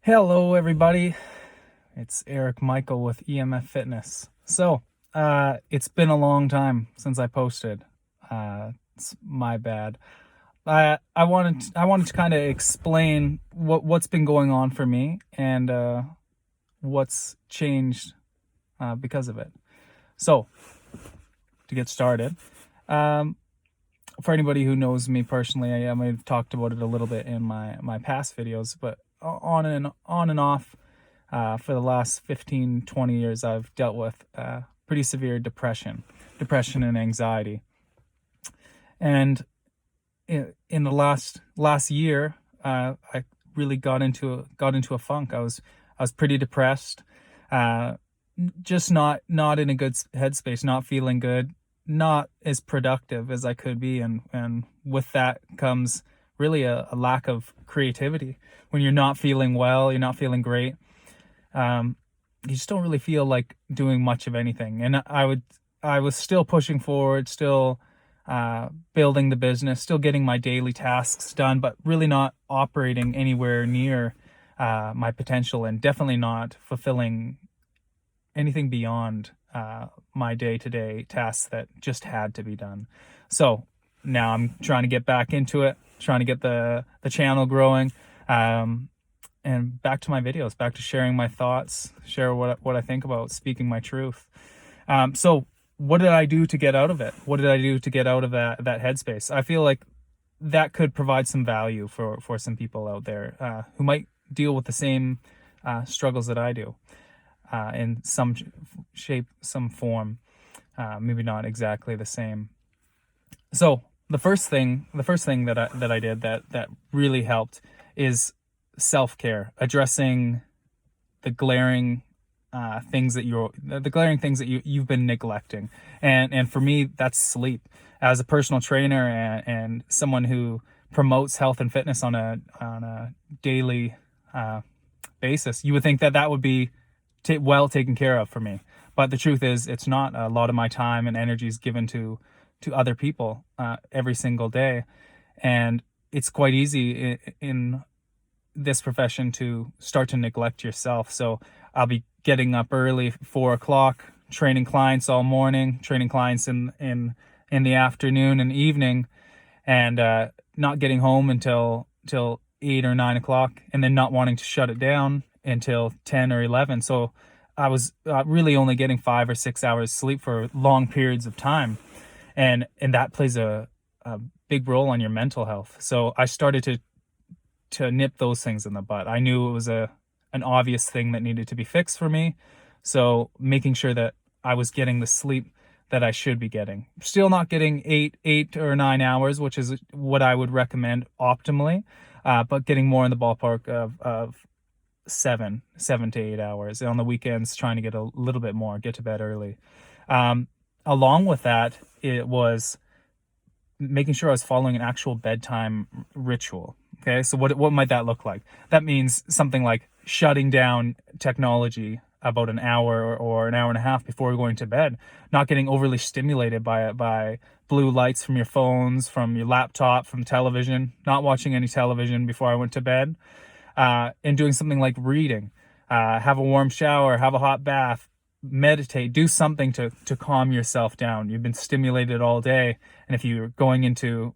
Hello, everybody. It's Eric Michael with EMF Fitness. It's been a long time since I posted. It's my bad. I wanted to kind of explain what's been going on for me and what's changed because of it. So, to get started, um, for anybody who knows me personally, I might have talked about it a little bit in my past videos, but on and off. For the last 15, 20 years, I've dealt with pretty severe depression and anxiety. And in the last year, I really got into a funk. I was pretty depressed, just not in a good headspace, not feeling good, not as productive as I could be, and with that comes really a lack of creativity. When you're not feeling well, you're not feeling great. You just don't really feel like doing much of anything. And I was still pushing forward, still building the business, still getting my daily tasks done, but really not operating anywhere near my potential, and definitely not fulfilling anything beyond my day-to-day tasks that just had to be done. So now I'm trying to get back into it, trying to get the channel growing. And back to my videos, back to sharing my thoughts, share what I think about, speaking my truth. So what did I do to get out of it? What did I do to get out of that headspace? I feel like that could provide some value for some people out there who might deal with the same struggles that I do in some shape, some form, maybe not exactly the same. So the first thing that I did that really helped is self-care, addressing the glaring things that you've been neglecting. And for me, that's sleep. As a personal trainer and someone who promotes health and fitness on a daily basis, you would think that would be well taken care of for me. But the truth is, it's not. A lot of my time and energy is given to other people every single day. And it's quite easy in this profession to start to neglect yourself. So I'll be getting up early, 4 o'clock, training clients all morning, training clients in the afternoon and evening, and not getting home until 8 or 9 o'clock, and then not wanting to shut it down until 10 or 11. So I was really only getting 5 or 6 hours sleep for long periods of time, and that plays a big role on your mental health. So I started to nip those things in the bud. I knew it was an obvious thing that needed to be fixed for me. So making sure that I was getting the sleep that I should be getting. Still not getting 8 or 9 hours, which is what I would recommend optimally, but getting more in the ballpark of 7 to 8 hours. And on the weekends, trying to get a little bit more, get to bed early. Along with that, it was making sure I was following an actual bedtime ritual. Okay, so what might that look like? That means something like shutting down technology about an hour or an hour and a half before going to bed, not getting overly stimulated by blue lights from your phones, from your laptop, from television, not watching any television before I went to bed, and doing something like reading, have a warm shower, have a hot bath, meditate, do something to calm yourself down. You've been stimulated all day, and if you're going into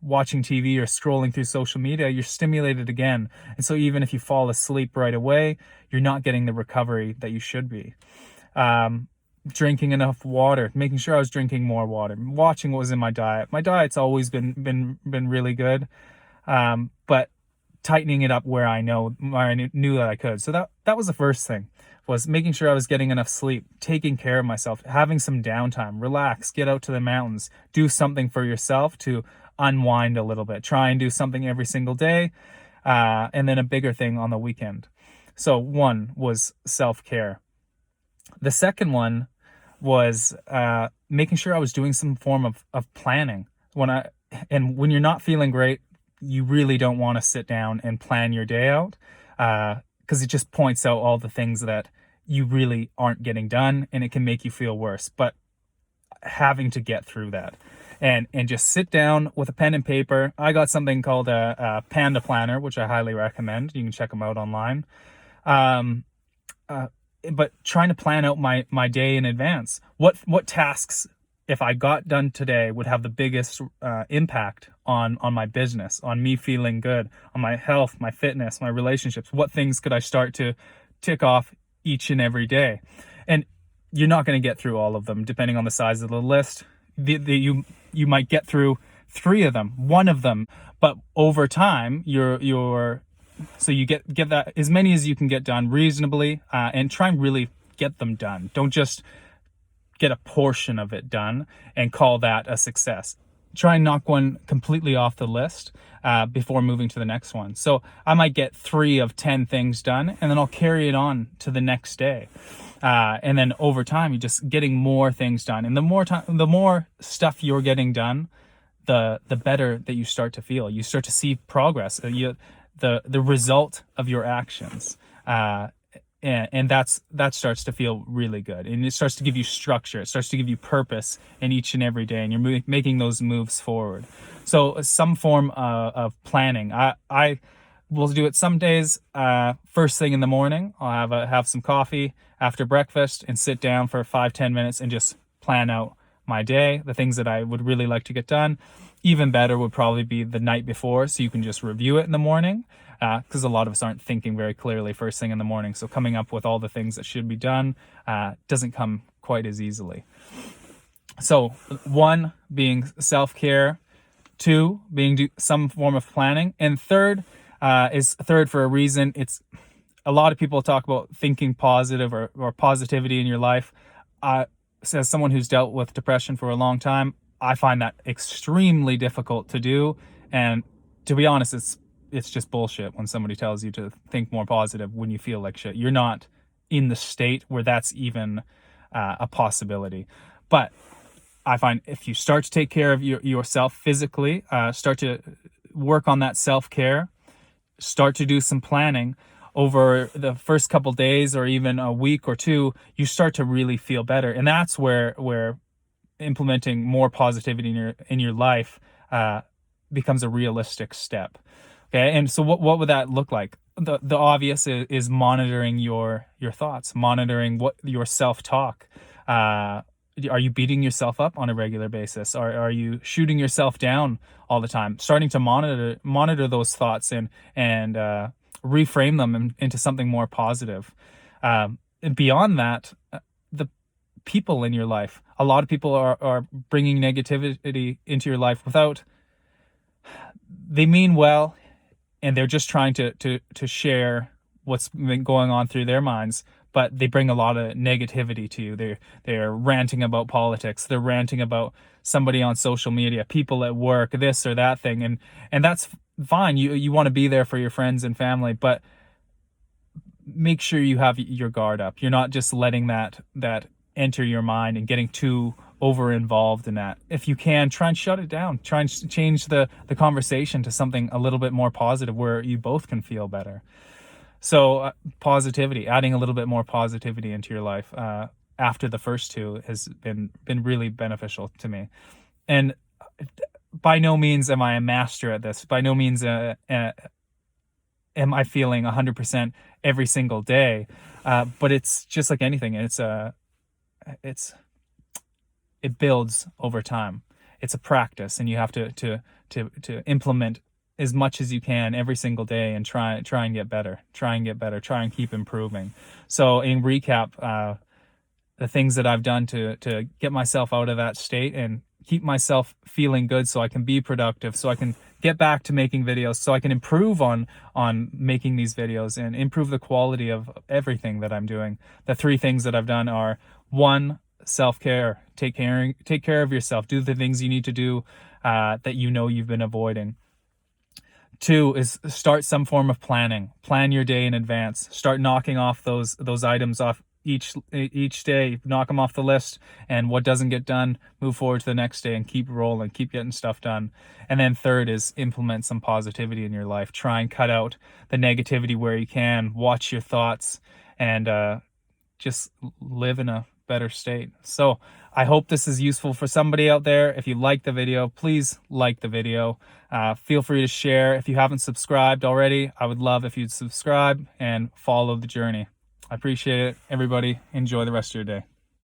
watching TV or scrolling through social media, you're stimulated again. And so even if you fall asleep right away, you're not getting the recovery that you should be. Drinking enough water, making sure I was drinking more water, watching what was in my diet. My diet's always been really good, but tightening it up where I knew that I could. So that was the first thing, was making sure I was getting enough sleep, taking care of myself, having some downtime, relax, get out to the mountains, do something for yourself to unwind a little bit, try and do something every single day, and then a bigger thing on the weekend. So one was self-care. The second one was making sure I was doing some form of planning. When you're not feeling great, you really don't want to sit down and plan your day out, because it just points out all the things that you really aren't getting done, and it can make you feel worse. But having to get through that. and just sit down with a pen and paper. I got something called a Panda Planner, which I highly recommend. You can check them out online. Um, but trying to plan out my day in advance. What tasks, if I got done today, would have the biggest impact on my business, on me feeling good, on my health, my fitness, my relationships? What things could I start to tick off each and every day? And you're not going to get through all of them, depending on the size of the list. You might get through 3 of them, 1 of them, but over time, so you get that as many as you can get done reasonably, and try and really get them done. Don't just get a portion of it done and call that a success. Try and knock one completely off the list before moving to the next one. So I might get 3 of 10 things done, and then I'll carry it on to the next day. And then over time, you're just getting more things done. And the more stuff you're getting done, the better that you start to feel. You start to see progress, the result of your actions. And that starts to feel really good, and it starts to give you structure. It starts to give you purpose in each and every day, and you're making those moves forward. So some form of planning. I will do it some days. First thing in the morning, I'll have some coffee after breakfast and sit down for 5-10 minutes and just plan out my day, the things that I would really like to get done. Even better would probably be the night before, so you can just review it in the morning, because a lot of us aren't thinking very clearly first thing in the morning. So coming up with all the things that should be done doesn't come quite as easily. So 1 being self-care, 2 being some form of planning, and third is third for a reason. It's a lot of people talk about thinking positive or positivity in your life. As someone who's dealt with depression for a long time, I find that extremely difficult to do. And to be honest, it's just bullshit when somebody tells you to think more positive when you feel like shit. You're not in the state where that's even a possibility. But I find if you start to take care of yourself physically, start to work on that self-care, start to do some planning over the first couple days or even a week or 2, you start to really feel better. And that's where implementing more positivity in your life becomes a realistic step. Okay, and so what would that look like? The obvious is monitoring your thoughts, monitoring what your self-talk. Are you beating yourself up on a regular basis? Are you shooting yourself down all the time? Starting to monitor those thoughts and reframe them into something more positive. And beyond that, the people in your life. A lot of people are bringing negativity into your life they mean well, and they're just trying to share what's been going on through their minds, but they bring a lot of negativity to you. They're ranting about politics. They're ranting about somebody on social media, people at work, this or that thing, and that's fine. You want to be there for your friends and family, but make sure you have your guard up. You're not just letting that enter your mind and getting too over involved in that. If you can, try and shut it down. Try and change the conversation to something a little bit more positive where you both can feel better. So positivity, adding a little bit more positivity into your life after the first 2 has been really beneficial to me. And by no means am I a master at this. By no means am I feeling 100% every single day. But it's just like anything. It builds over time. It's a practice, and you have to implement as much as you can every single day and try and get better. Try and keep improving. So in recap, the things that I've done to get myself out of that state and keep myself feeling good so I can be productive, so I can get back to making videos, so I can improve on making these videos and improve the quality of everything that I'm doing. The 3 things that I've done are: 1, self-care. Take care of yourself. Do the things you need to do that you've been avoiding. 2 is start some form of planning. Plan your day in advance. Start knocking off those items off each day. Knock them off the list, and what doesn't get done, move forward to the next day and keep rolling, keep getting stuff done. And then 3rd is implement some positivity in your life. Try and cut out the negativity where you can. Watch your thoughts and just live in a better state. So I hope this is useful for somebody out there. If you like the video, please like the video. Feel free to share. If you haven't subscribed already, I would love if you'd subscribe and follow the journey. I appreciate it. Everybody, enjoy the rest of your day.